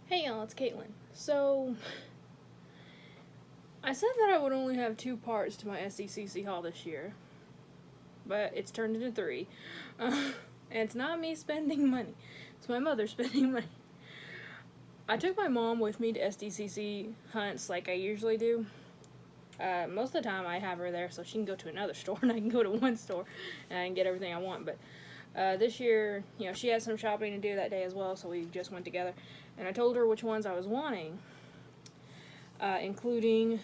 Hey y'all, it's Caitlin. So, I said that I would only have 2 parts to my SDCC haul this year, but it's turned into 3. And it's not me spending money, it's my mother spending money. I took my mom with me to SDCC hunts like I usually do. Most of the time I have her there so she can go to another store and I can go to one store and I can get everything I want, but this year, she had some shopping to do that day as well, so we just went together. And I told her which ones I was wanting, including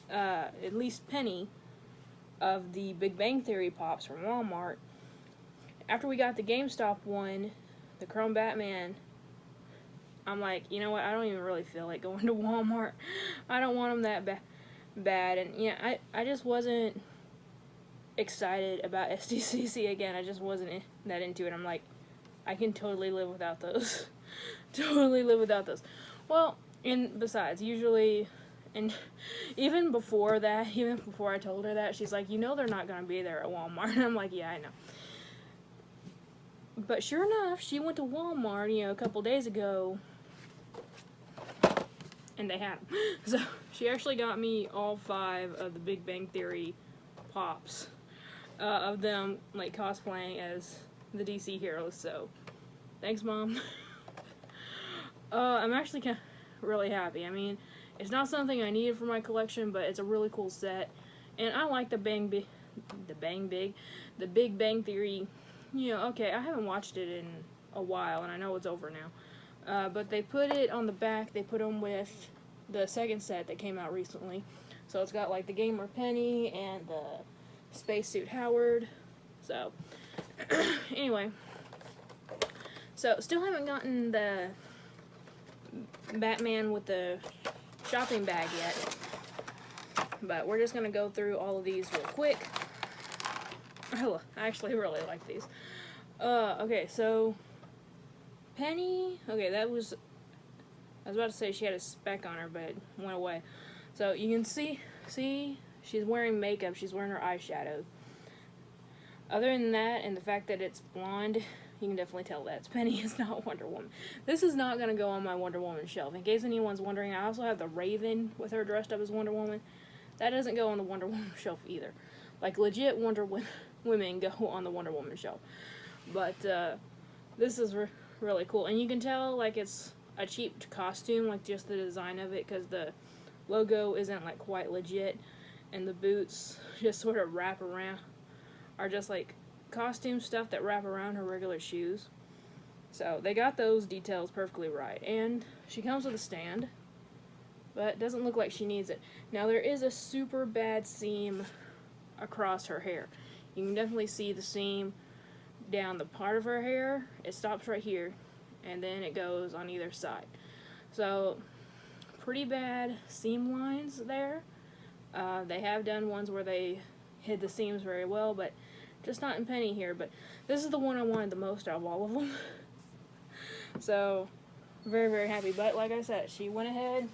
at least Penny of the Big Bang Theory pops from Walmart. After we got the GameStop one, the Chrome Batman, I'm like, you know what, I don't even really feel like going to Walmart. I don't want them that bad. And I just wasn't excited about SDCC again. I just wasn't that into it. I'm like, I can totally live without those. Totally live without those. Well, and besides, usually, and even before that, even before I told her that, she's like, they're not going to be there at Walmart. And I'm like, yeah, I know. But sure enough, she went to Walmart, a couple days ago, and they had them. So she actually got me all 5 of the Big Bang Theory pops, of them, like, cosplaying as the DC heroes. So, thanks, Mom. I'm actually really happy. I mean, it's not something I needed for my collection, but it's a really cool set. And I like the Big Bang Theory. Okay, I haven't watched it in a while, and I know it's over now. But they put it on the back, they put them with the second set that came out recently. So it's got, like, the Gamer Penny and the Spacesuit Howard. So, anyway. So, still haven't gotten the Batman with the shopping bag yet, but we're just gonna go through all of these real quick. Oh, I actually really like these. Okay, so Penny, okay, I was about to say she had a speck on her, but it went away. So you can see she's wearing makeup, she's wearing her eyeshadow. Other than that, and the fact that it's blonde, you can definitely tell that's Penny. It's not Wonder Woman. This is not going to go on my Wonder Woman shelf. In case anyone's wondering, I also have the Raven with her dressed up as Wonder Woman. That doesn't go on the Wonder Woman shelf either. Like, legit Wonder Women go on the Wonder Woman shelf. But this is really cool. And you can tell, like, it's a cheap costume, like, just the design of it, because the logo isn't, like, quite legit. And the boots just sort of wrap around, are just, like, costume stuff that wrap around her regular shoes. So they got those details perfectly right. And she comes with a stand, but it doesn't look like she needs it. Now there is a super bad seam across her hair. You can definitely see the seam down the part of her hair. It stops right here, and then it goes on either side. So pretty bad seam lines there. They have done ones where they hid the seams very well, but just not in Penny here. But this is the one I wanted the most out of all of them. So, very, very happy. But like I said, she went ahead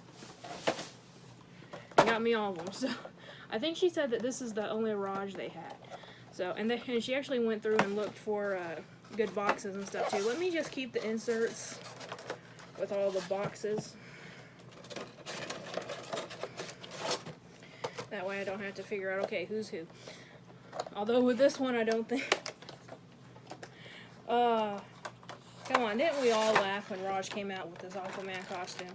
and got me all of them. So, I think she said that this is the only Raj they had. So, and she actually went through and looked for good boxes and stuff too. Let me just keep the inserts with all the boxes. That way I don't have to figure out, okay, who's who. Although with this one, I don't think... come on, didn't we all laugh when Raj came out with his Aquaman costume?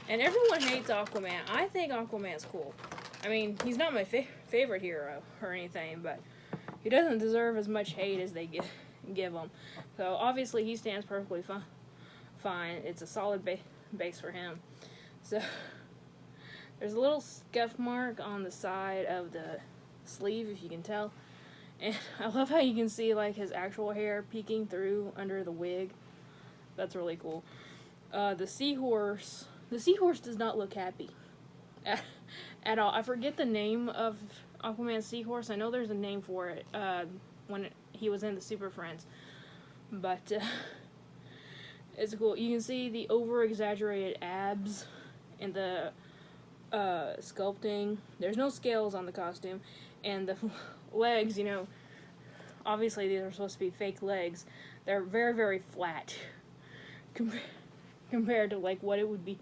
And everyone hates Aquaman. I think Aquaman's cool. I mean, he's not my favorite hero or anything, but he doesn't deserve as much hate as they give him. So, obviously, he stands perfectly fine. It's a solid base for him. So... there's a little scuff mark on the side of the sleeve, if you can tell. And I love how you can see, like, his actual hair peeking through under the wig. That's really cool. The seahorse does not look happy at all. I forget the name of Aquaman's seahorse. I know there's a name for it when he was in the Super Friends. But it's cool. You can see the over-exaggerated abs and the sculpting. There's no scales on the costume, and the legs, obviously these are supposed to be fake legs. They're very, very flat. compared to like what it would be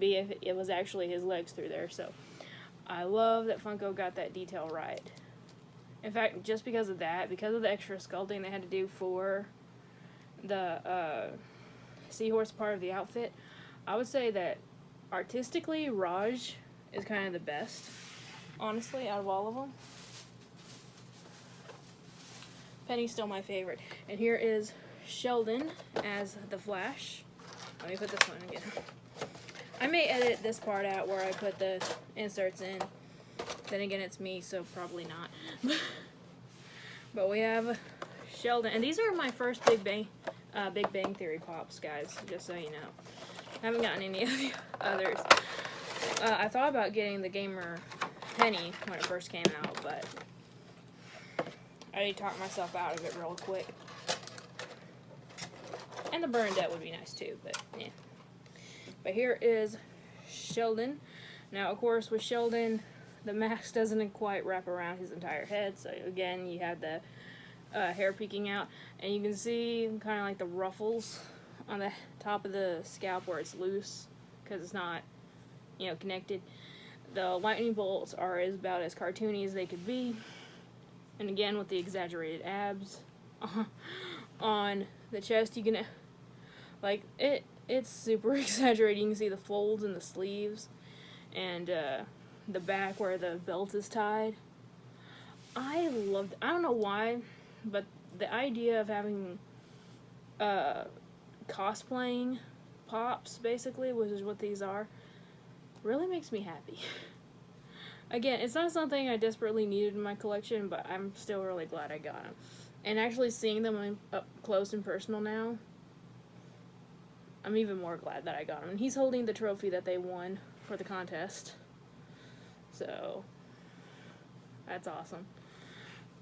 if it was actually his legs through there. So I love that Funko got that detail right. In fact, just because of that, because of the extra sculpting they had to do for the seahorse part of the outfit, I would say that artistically Raj is kind of the best, honestly, out of all of them. Penny's still my favorite. And here is Sheldon as the Flash. Let me put this one again. I may edit this part out where I put the inserts in. Then again, it's me, so probably not. But we have Sheldon. And these are my first Big Bang Theory pops, guys, just so you know. I haven't gotten any of the others. I thought about getting the Gamer Penny when it first came out, but I already talked myself out of it real quick. And the Bernadette would be nice too, but yeah. But here is Sheldon. Now, of course, with Sheldon, the mask doesn't quite wrap around his entire head, so again, you have the hair peeking out, and you can see kind of like the ruffles on the top of the scalp where it's loose, because it's not, you know, connected. The lightning bolts are about as cartoony as they could be, and again, with the exaggerated abs on the chest, you can, like, it's super exaggerated. You can see the folds in the sleeves, and the back where the belt is tied. I don't know why, but the idea of having cosplaying pops, basically, which is what these are, really makes me happy. Again, it's not something I desperately needed in my collection, but I'm still really glad I got them. And actually seeing them up close and personal now, I'm even more glad that I got them. And he's holding the trophy that they won for the contest. So, that's awesome.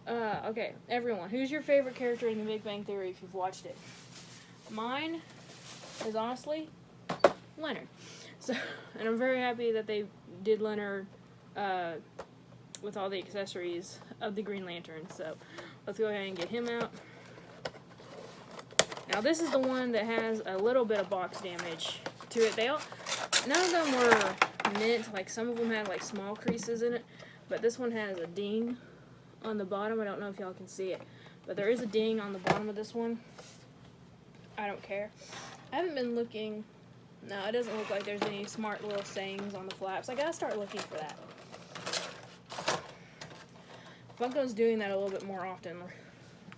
Okay, everyone, who's your favorite character in The Big Bang Theory if you've watched it? Mine is honestly Leonard. So, and I'm very happy that they did Leonard with all the accessories of the Green Lantern. So, let's go ahead and get him out. Now, this is the one that has a little bit of box damage to it. None of them were mint. Like, some of them had like small creases in it, but this one has a ding on the bottom. I don't know if y'all can see it, but there is a ding on the bottom of this one. I don't care. I haven't been looking. No, it doesn't look like there's any smart little sayings on the flaps. I gotta start looking for that. Funko's doing that a little bit more often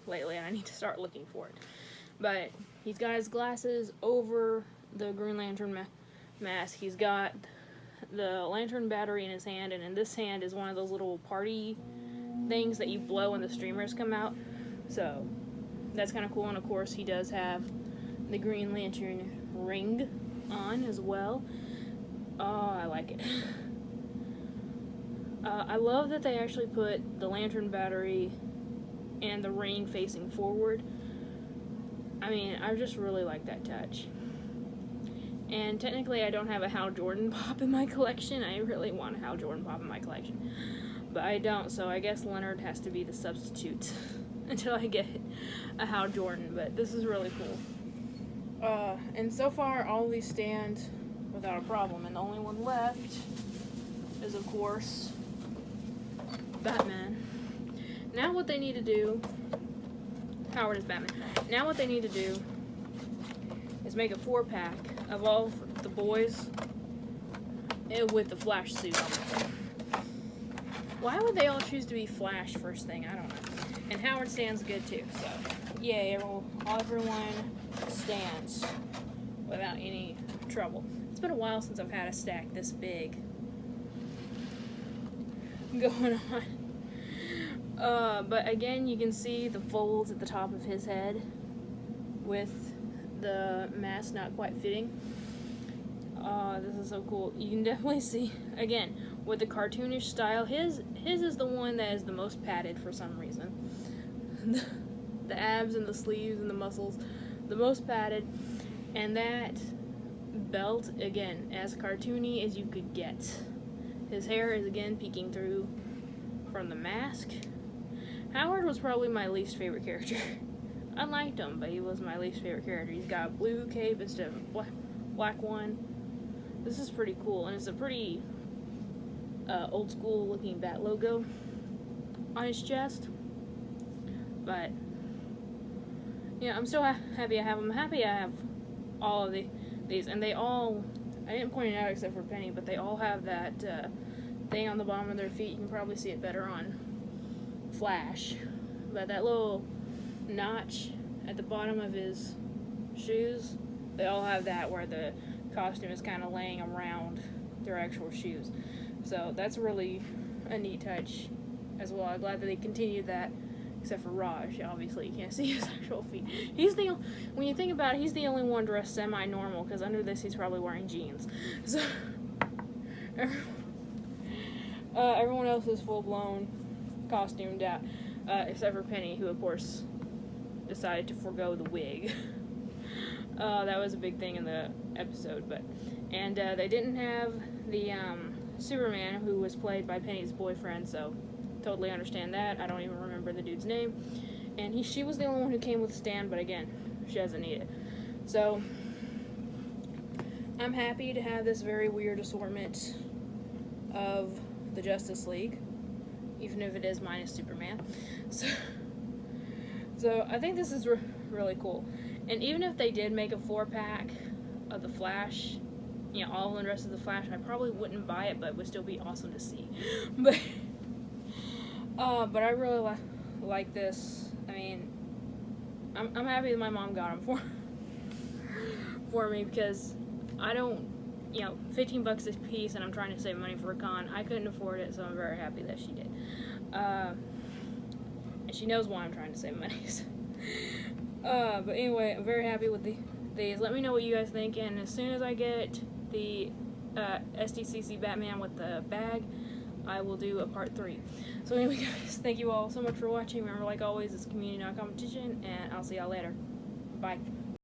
lately, and I need to start looking for it. But he's got his glasses over the Green Lantern mask. He's got the lantern battery in his hand, and in this hand is one of those little party things that you blow when the streamers come out. So that's kind of cool. And of course, he does have the Green Lantern ring on as well. Oh, I like it. I love that they actually put the lantern battery and the ring facing forward. I mean, I just really like that touch. And technically, I don't have a Hal Jordan pop in my collection. I really want a Hal Jordan pop in my collection, but I don't, so I guess Leonard has to be the substitute until I get a Hal Jordan, but this is really cool. And so far, all of these stand without a problem, and the only one left is, of course, Batman. Now what they need to do, Howard is Batman. Now what they need to do is make a 4-pack of all the boys with the Flash suit on. Why would they all choose to be Flash first thing? I don't know. And Howard stands good too, so yay, everyone stands without any trouble. It's been a while since I've had a stack this big going on. But again, you can see the folds at the top of his head with the mask not quite fitting. This is so cool. You can definitely see, again, with the cartoonish style, his is the one that is the most padded for some reason. The abs and the sleeves and the muscles, the most padded. And that belt, again, as cartoony as you could get. His hair is, again, peeking through from the mask. Howard was probably my least favorite character I liked him, but he was my least favorite character. He's got a blue cape instead of a black one. This is pretty cool, and it's a pretty old school looking bat logo on his chest. But yeah, I'm still happy I have them. Happy I have all of these, and they all, I didn't point it out except for Penny, but they all have that thing on the bottom of their feet. You can probably see it better on Flash, but that little notch at the bottom of his shoes, they all have that where the costume is kind of laying around their actual shoes. So that's really a neat touch as well. I'm glad that they continued that, except for Raj. Obviously, you can't see his actual feet. When you think about it, he's the only one dressed semi-normal, because under this he's probably wearing jeans. So everyone else is full-blown costumed out, except for Penny, who of course decided to forego the wig. That was a big thing in the episode, and they didn't have the Superman, who was played by Penny's boyfriend, so totally understand that. I don't even remember the dude's name, and she was the only one who came with a stand, but again, she doesn't need it. So I'm happy to have this very weird assortment of the Justice League, even if it is minus Superman. So I think this is really cool. And even if they did make a 4-pack of the Flash, you know, all the rest of the Flash, I probably wouldn't buy it, but it would still be awesome to see. But I really like this. I mean, I'm happy that my mom got them for me, because I don't, you know, $15 a piece, and I'm trying to save money for a con. I couldn't afford it, so I'm very happy that she did. And she knows why I'm trying to save money. But anyway, I'm very happy with these. Let me know what you guys think, and as soon as I get the SDCC Batman with the bag, I will do a part 3. So anyway, guys, thank you all so much for watching. Remember, like always, it's community, not competition, and I'll see y'all later. Bye.